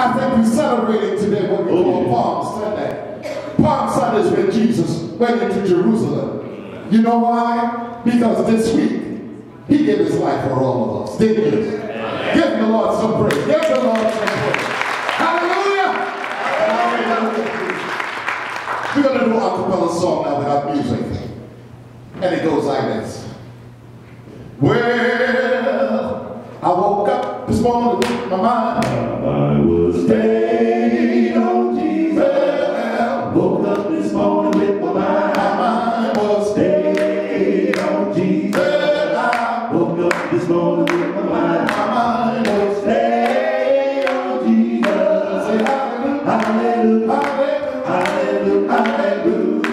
I think we're celebrating today what we call Palm Sunday. Palm Sunday is when Jesus went into Jerusalem. You know why? Because this week, he gave his life for all of us. Didn't he? Give the Lord some praise. Give the Lord some praise. Hallelujah! Hallelujah! We're going to do a cappella song now without music. And it goes like this. Well, I woke up this morning with my mind. I was staying on Jesus. Well, Woke up this morning with my mind. my mind was Staying on Jesus. well, Woke up this morning with my mind. my mind was Staying on Jesus. say hallelujah, Hallelujah. hallelujah, Hallelujah. Hallelujah.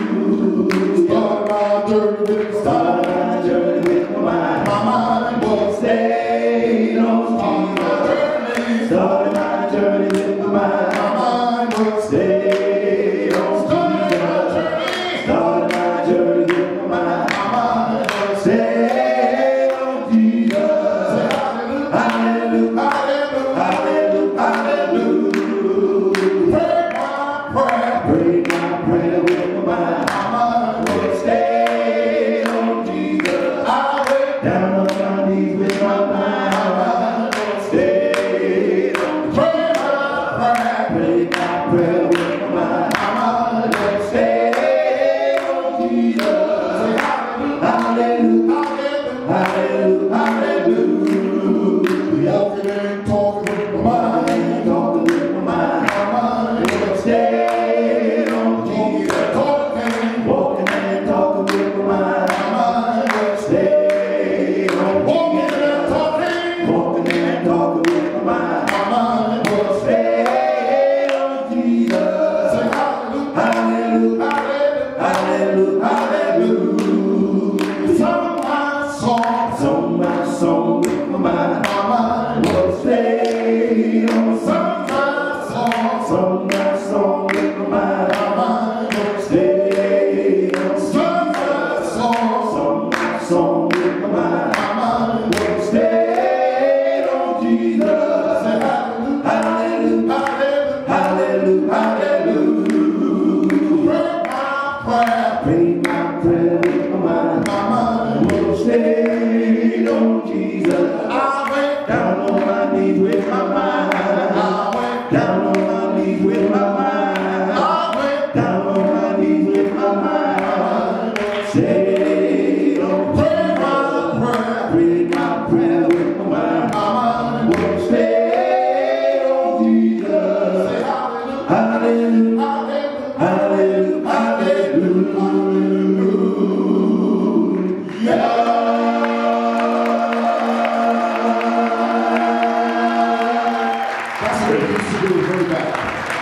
Started my journey with the Started stars. my journey with my mind. My mind was Staying on on Jesus. my journey. Started my journey with my mind. My mind was Stayed on started my Jesus. journey. Started my journey with my mind. My mind was Stayed on Jesus. hallelujah, Hallelujah. hallelujah, Hallelujah. Hallelujah. pray my prayer. Pray my prayer with my mind. My mind was Stayed on Jesus. I went Down on my knees with my mind. Stayed on pray my prayer. Pray my prayer with my mind. My mind was Stayed on Jesus. hallelujah, Hallelujah. hallelujah. Hallelujah. Hallelujah. Walking and talking with my mind. Talking with my mind. My mind was Stayed on walking Jesus. and talking. Walking and talking with my mind. My mind was Stayed on walking and Jesus. talking. Walking and talking with my mind. My mind was Stayed on Jesus. say hallelujah, Hallelujah. hallelujah. Hallelujah. Hallelujah. Sung my song. Sung my song with my mind. My mind was Stayed on sung my song. Sung my song with my mind. My mind was Stayed on sung my song. Sung my song with my mind. My mind was Stayed on Jesus. say hallelujah, Hallelujah. hallelujah. Hallelujah. Hallelujah. Pray my prayer. Pray my prayer with my mind. My mind was Stayed on Jesus. I went Down on my knees with my mind. I went Down on my knees with my mind. I went Down on my knees with my mind. Stayed on pray my prayer. Pray my prayer with my mind. My mind was Stayed on Jesus. say hallelujah, Hallelujah. hallelujah. Hallelujah. That's what we used to do way back.